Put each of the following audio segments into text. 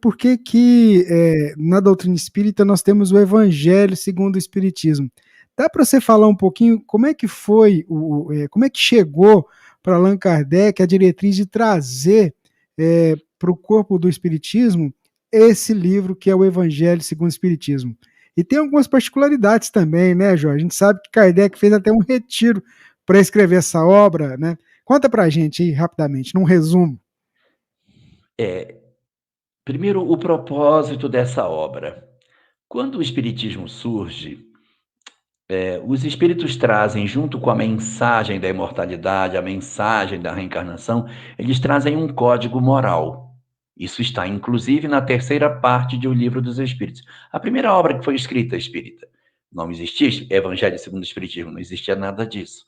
por que na doutrina espírita nós temos o Evangelho segundo o Espiritismo. Dá para você falar um pouquinho como é que foi, como é que chegou para Allan Kardec a diretriz de trazer para o corpo do Espiritismo esse livro que é o Evangelho segundo o Espiritismo? E tem algumas particularidades também, né, Jorge? A gente sabe que Kardec fez até um retiro para escrever essa obra, né? Conta para a gente aí, rapidamente, num resumo. Primeiro, o propósito dessa obra. Quando o Espiritismo surge, os espíritos trazem, junto com a mensagem da imortalidade, a mensagem da reencarnação, eles trazem um código moral. Isso está, inclusive, na terceira parte do Livro dos Espíritos. A primeira obra que foi escrita espírita. Não existia Evangelho segundo o Espiritismo, não existia nada disso.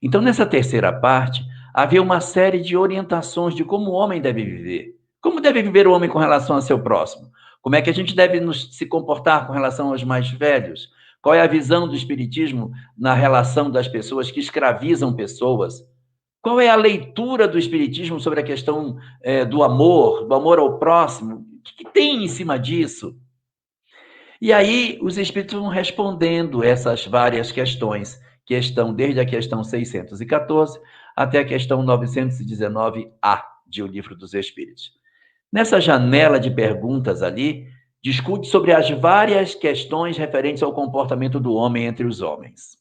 Então, nessa terceira parte, havia uma série de orientações de como o homem deve viver. Como deve viver o homem com relação ao seu próximo? Como é que a gente deve se comportar com relação aos mais velhos? Qual é a visão do Espiritismo na relação das pessoas que escravizam pessoas? Qual é a leitura do Espiritismo sobre a questão do amor ao próximo? O que tem em cima disso? E aí os Espíritos vão respondendo essas várias questões, que estão desde a questão 614 até a questão 919A de O Livro dos Espíritos. Nessa janela de perguntas ali, discute sobre as várias questões referentes ao comportamento do homem entre os homens.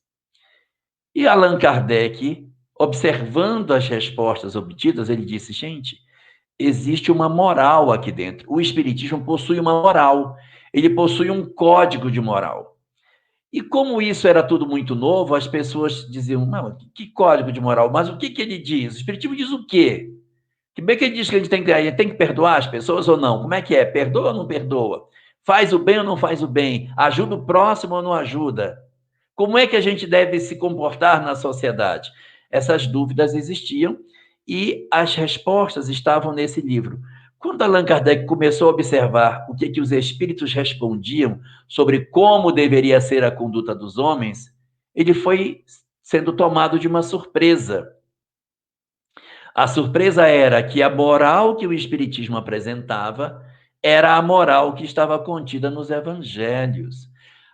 E Allan Kardec, observando as respostas obtidas, ele disse: gente, existe uma moral aqui dentro. O Espiritismo possui uma moral, ele possui um código de moral. E como isso era tudo muito novo, as pessoas diziam: não, que código de moral? Mas o que ele diz? O Espiritismo diz o quê? Que bem que ele diz que a gente tem que perdoar as pessoas ou não? Como é que é? Perdoa ou não perdoa? Faz o bem ou não faz o bem? Ajuda o próximo ou não ajuda? Como é que a gente deve se comportar na sociedade? Essas dúvidas existiam e as respostas estavam nesse livro. Quando Allan Kardec começou a observar o que os espíritos respondiam sobre como deveria ser a conduta dos homens, ele foi sendo tomado de uma surpresa. A surpresa era que a moral que o Espiritismo apresentava era a moral que estava contida nos evangelhos.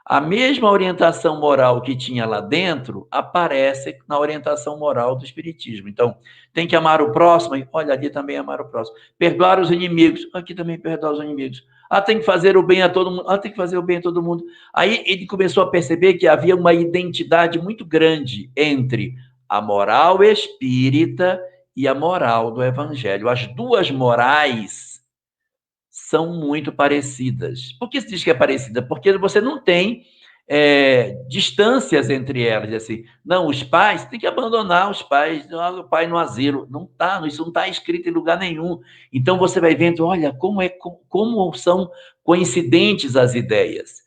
A mesma orientação moral que tinha lá dentro aparece na orientação moral do Espiritismo. Então, tem que amar o próximo, olha, ali também amar o próximo. Perdoar os inimigos, aqui também perdoar os inimigos. Tem que fazer o bem a todo mundo, tem que fazer o bem a todo mundo. Aí ele começou a perceber que havia uma identidade muito grande entre a moral espírita e a moral do Evangelho. As duas morais são muito parecidas. Por que se diz que é parecida? Porque você não tem distâncias entre elas. Assim, não, os pais, tem que abandonar os pais, o pai no asilo. Não está, isso não está escrito em lugar nenhum. Então você vai vendo, olha, como são coincidentes as ideias.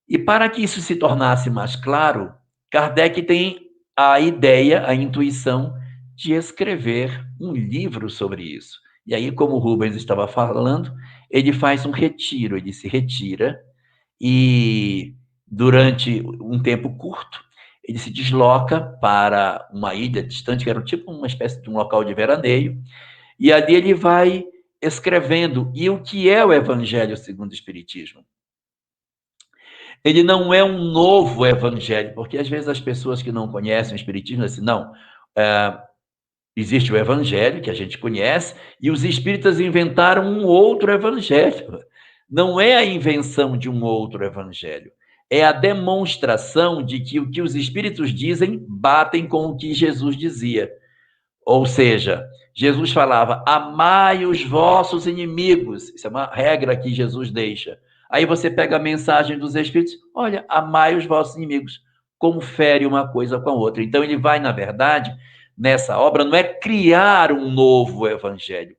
E para que isso se tornasse mais claro, Kardec tem a ideia, a intuição de escrever um livro sobre isso. E aí, como o Rubens estava falando, ele faz um retiro, ele se retira e, durante um tempo curto, ele se desloca para uma ilha distante, que era tipo uma espécie de um local de veraneio, e ali ele vai escrevendo. E o que é o Evangelho segundo o Espiritismo? Ele não é um novo evangelho, porque às vezes as pessoas que não conhecem o Espiritismo dizem assim, não, existe o evangelho que a gente conhece e os espíritas inventaram um outro evangelho. Não é a invenção de um outro evangelho, é a demonstração de que o que os espíritos dizem batem com o que Jesus dizia. Ou seja, Jesus falava, amai os vossos inimigos. Isso é uma regra que Jesus deixa. Aí você pega a mensagem dos Espíritos, olha, amai os vossos inimigos. Confere uma coisa com a outra. Então ele vai, na verdade, nessa obra, não é criar um novo evangelho,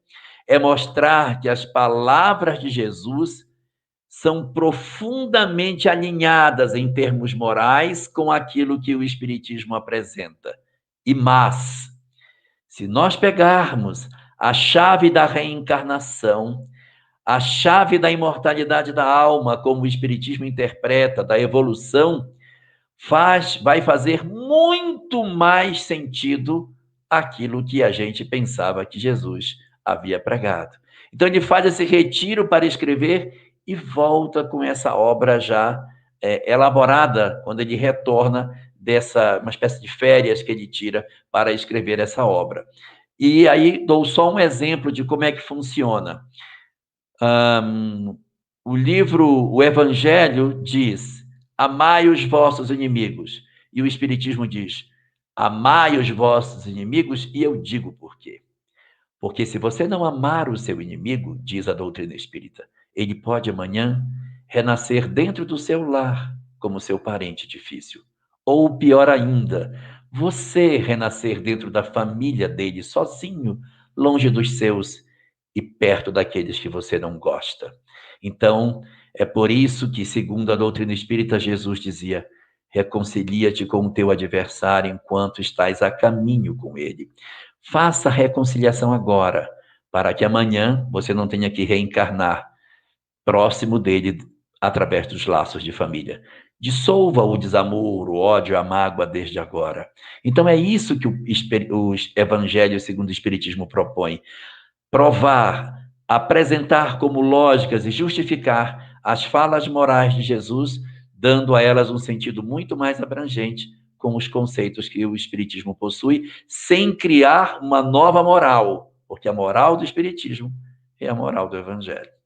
é mostrar que as palavras de Jesus são profundamente alinhadas em termos morais com aquilo que o Espiritismo apresenta. E mais, se nós pegarmos a chave da reencarnação, a chave da imortalidade da alma, como o Espiritismo interpreta, da evolução, vai fazer muito mais sentido aquilo que a gente pensava que Jesus havia pregado. Então ele faz esse retiro para escrever e volta com essa obra já elaborada, quando ele retorna dessa uma espécie de férias que ele tira para escrever essa obra. E aí dou só um exemplo de como é que funciona. O Evangelho diz: amai os vossos inimigos. E o Espiritismo diz: amai os vossos inimigos, e eu digo por quê. Porque se você não amar o seu inimigo, diz a doutrina espírita, ele pode amanhã renascer dentro do seu lar como seu parente difícil. Ou pior ainda, você renascer dentro da família dele sozinho, longe dos seus e perto daqueles que você não gosta. Então, é por isso que, segundo a doutrina espírita, Jesus dizia: reconcilia-te com o teu adversário enquanto estás a caminho com ele. Faça a reconciliação agora, para que amanhã você não tenha que reencarnar próximo dele através dos laços de família. Dissolva o desamor, o ódio, a mágoa desde agora. Então é isso que o Evangelho segundo o Espiritismo propõe: provar, apresentar como lógicas e justificar as falas morais de Jesus, dando a elas um sentido muito mais abrangente com os conceitos que o Espiritismo possui, sem criar uma nova moral, porque a moral do Espiritismo é a moral do Evangelho.